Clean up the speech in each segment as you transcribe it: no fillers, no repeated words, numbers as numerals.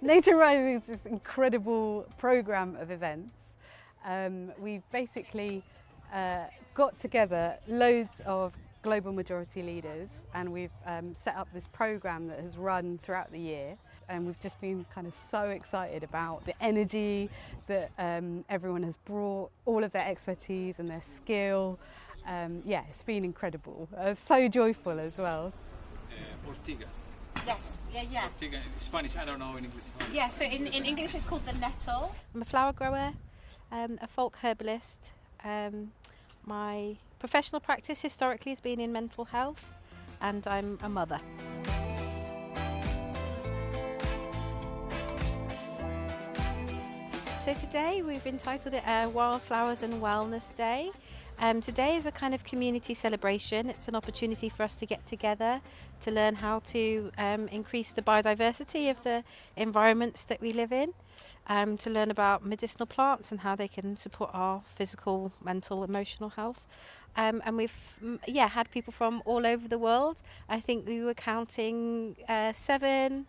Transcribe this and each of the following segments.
Nature Rising is this incredible programme of events. We've basically got together loads of global majority leaders, and we've set up this programme that has run throughout the year, and we've just been kind of so excited about the energy that everyone has brought, all of their expertise and their skill. Yeah, it's been incredible, so joyful as well. Ortiga. Yes, yeah. Ortiga in Spanish, I don't know in English. Yeah, so in English it's called the nettle. I'm a flower grower, a folk herbalist. My professional practice historically has been in mental health, and I'm a mother. So today we've entitled it Wildflowers and Wellness Day. Today is a kind of community celebration. It's an opportunity for us to get together to learn how to increase the biodiversity of the environments that we live in, to learn about medicinal plants and how they can support our physical, mental, emotional health. And we've had people from all over the world. I think we were counting 7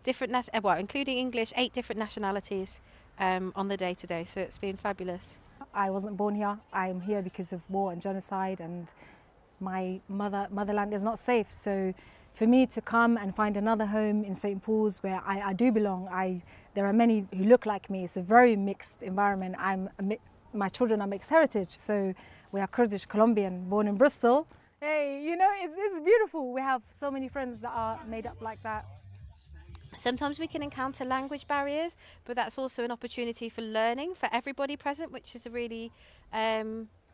different, including English, 8 different nationalities on the day today. So it's been fabulous. I wasn't born here. I'm here because of war and genocide, and my motherland is not safe. So for me to come and find another home in St. Paul's where I do belong, there are many who look like me. It's a very mixed environment. My children are mixed heritage, so we are Kurdish Colombian, born in Bristol. Hey, you know, it's beautiful. We have so many friends that are made up like that. Sometimes we can encounter language barriers, but that's also an opportunity for learning for everybody present, which is a really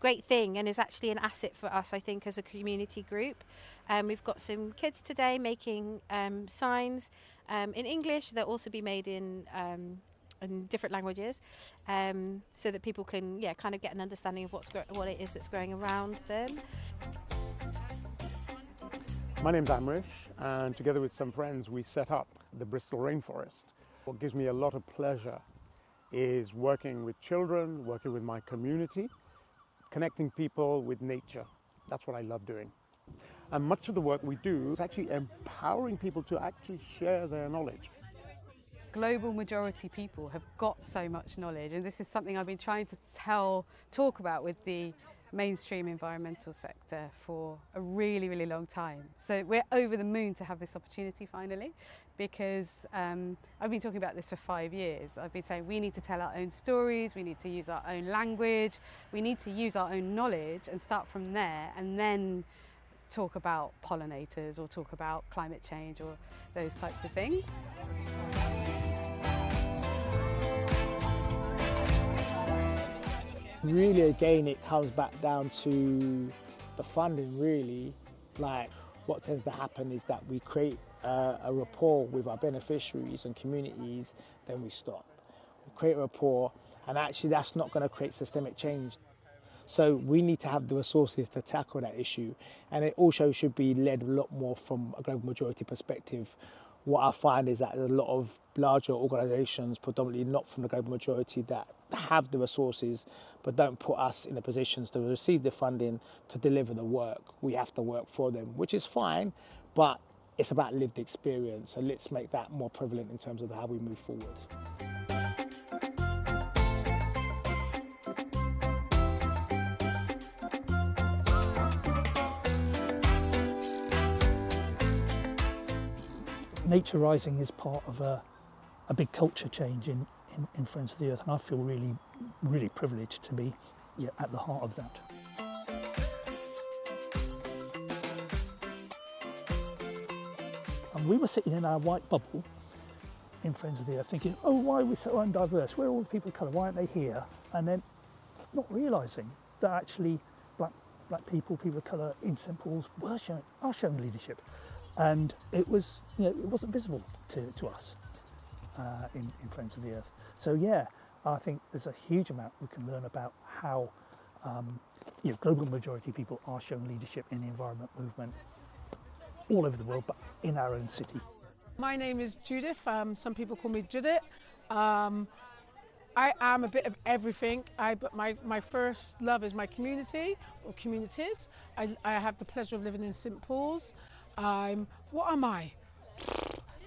great thing and is actually an asset for us, I think, as a community group. We've got some kids today making signs in English. They'll also be made in different languages, so that people can kind of get an understanding of what it is that's growing around them. My name's Amrish, and together with some friends we set up the Bristol Rainforest. What gives me a lot of pleasure is working with children, working with my community, connecting people with nature. That's what I love doing. And much of the work we do is actually empowering people to actually share their knowledge. Global majority people have got so much knowledge, and this is something I've been trying to talk about with the mainstream environmental sector for a really, really long time. So we're over the moon to have this opportunity finally, because I've been talking about this for 5 years. I've been saying we need to tell our own stories, we need to use our own language, we need to use our own knowledge and start from there, and then talk about pollinators or talk about climate change or those types of things. Really, again, it comes back down to the funding, really. Like, what tends to happen is that we create a rapport with our beneficiaries and communities, then we stop. We create a rapport, and actually that's not going to create systemic change. So we need to have the resources to tackle that issue, and it also should be led a lot more from a global majority perspective. What I find is that there's a lot of larger organisations, predominantly not from the global majority, that have the resources but don't put us in the positions to receive the funding to deliver the work. We have to work for them, which is fine, but it's about lived experience. So let's make that more prevalent in terms of how we move forward. Nature Rising is part of a big culture change in Friends of the Earth, and I feel really, really privileged to be at the heart of that. And we were sitting in our white bubble in Friends of the Earth thinking, oh, why are we so undiverse? Where are all the people of colour? Why aren't they here? And then not realising that actually black people, people of colour in St Paul's are showing leadership. And it was, it wasn't visible to us in Friends of the Earth. So I think there's a huge amount we can learn about how global majority people are showing leadership in the environment movement all over the world, but in our own city. My name is Judith. Some people call me Judith. I am a bit of everything, but my first love is my community, or communities. I have the pleasure of living in St Paul's. What am I?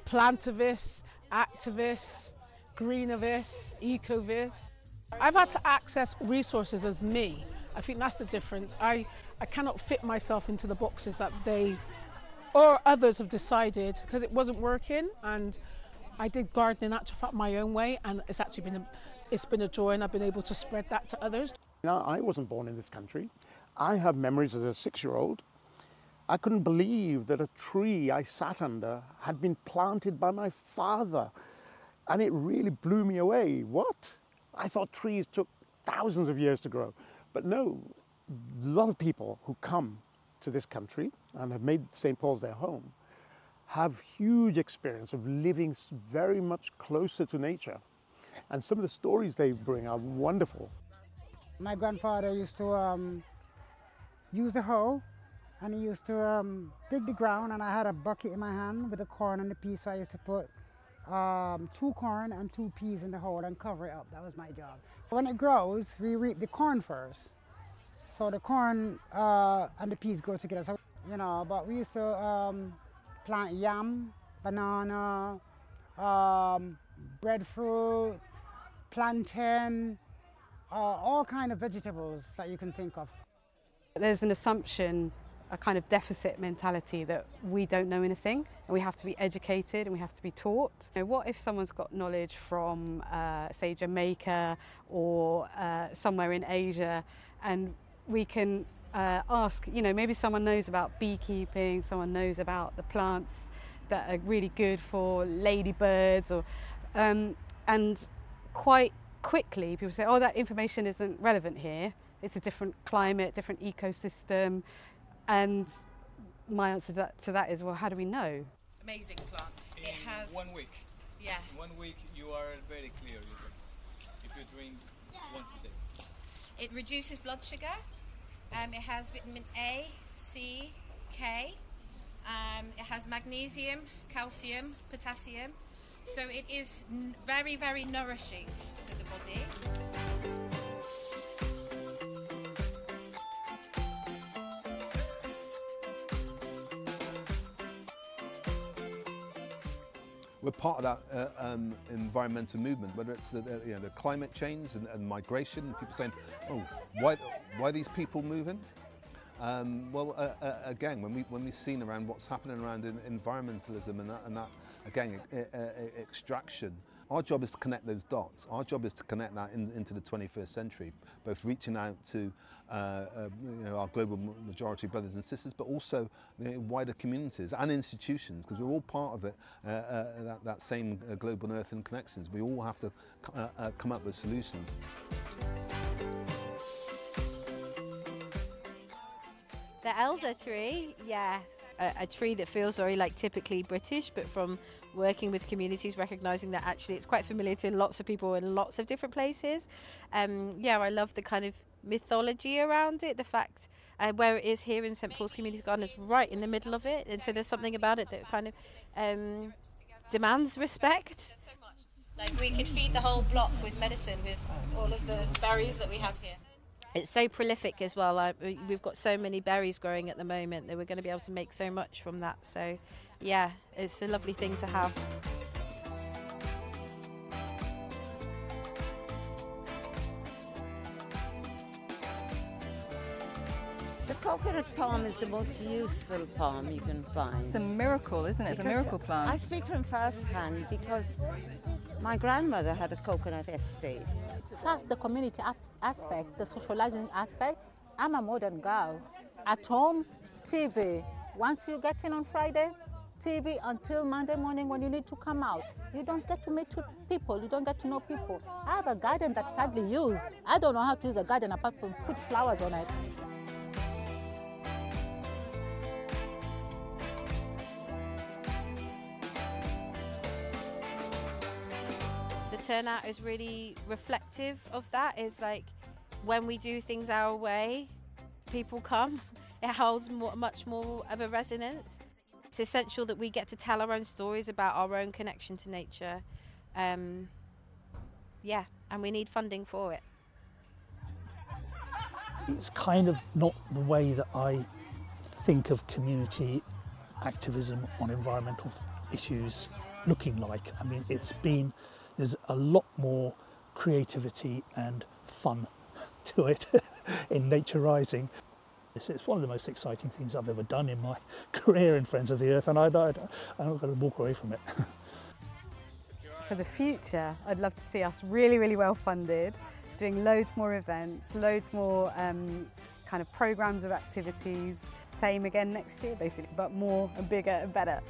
Plantivist, activists, greenivists, ecovists. I've had to access resources as me. I think that's the difference. I cannot fit myself into the boxes that they or others have decided because it wasn't working, and I did gardening actually my own way, and it's actually been a joy, and I've been able to spread that to others. Now, I wasn't born in this country. I have memories as a 6-year-old. I couldn't believe that a tree I sat under had been planted by my father, and it really blew me away. What? I thought trees took thousands of years to grow. But no, a lot of people who come to this country and have made St. Paul's their home have huge experience of living very much closer to nature. And some of the stories they bring are wonderful. My grandfather used to use a hoe, and he used to dig the ground, and I had a bucket in my hand with the corn and the peas, so I used to put 2 corn and 2 peas in the hole and cover it up. That was my job. When it grows, we reap the corn first. So the corn and the peas grow together. So, you know, but we used to plant yam, banana, breadfruit, plantain, all kind of vegetables that you can think of. There's an assumption, a kind of deficit mentality that we don't know anything and we have to be educated and we have to be taught. You know, what if someone's got knowledge from, say, Jamaica or somewhere in Asia, and we can ask, you know, maybe someone knows about beekeeping, someone knows about the plants that are really good for ladybirds, or, and quite quickly people say, oh, that information isn't relevant here. It's a different climate, different ecosystem. And my answer to that is, well, how do we know? Amazing plant. It has 1 week. Yeah. 1 week you are very clear if you drink once a day. It reduces blood sugar. It has vitamin A, C, K. It has magnesium, calcium, potassium. So it is very, very nourishing to the body. We're part of that environmental movement, whether it's the climate change and migration. People saying, "Oh, why are these people moving?" Again, when we've seen around what's happening around environmentalism and that again extraction, our job is to connect those dots. Our job is to connect that into the 21st century, both reaching out to our global majority brothers and sisters, but also wider communities and institutions, because we're all part of it. That same global earth and connections. We all have to come up with solutions. The elder tree, yeah, a tree that feels very like typically British, but from working with communities, recognising that actually it's quite familiar to lots of people in lots of different places. Yeah, I love the kind of mythology around it, the fact where it is here in St. Paul's Community Garden is right in the middle of it, and so there's something about it that kind of demands respect. Like we could feed the whole block with medicine with all of the berries that we have here. It's so prolific as well. We've got so many berries growing at the moment that we're going to be able to make so much from that. So yeah, it's a lovely thing to have. The coconut palm is the most useful palm you can find. It's a miracle, isn't it? It's a miracle plant. I speak from first hand because my grandmother had a coconut estate. First, the community aspect, the socializing aspect. I'm a modern girl. At home, TV. Once you get in on Friday, TV until Monday morning when you need to come out. You don't get to meet people, you don't get to know people. I have a garden that's sadly used. I don't know how to use a garden apart from put flowers on it. Turnout is really reflective of that. Is like when we do things our way, people come. It holds much more of a resonance. It's essential that we get to tell our own stories about our own connection to nature. Yeah, and we need funding for it. It's kind of not the way that I think of community activism on environmental issues looking like. I mean, there's a lot more creativity and fun to it in Nature Rising. It's one of the most exciting things I've ever done in my career in Friends of the Earth, and I'm not going to walk away from it. For the future, I'd love to see us really, really well funded, doing loads more events, loads more kind of programs of activities. Same again next year, basically, but more and bigger and better.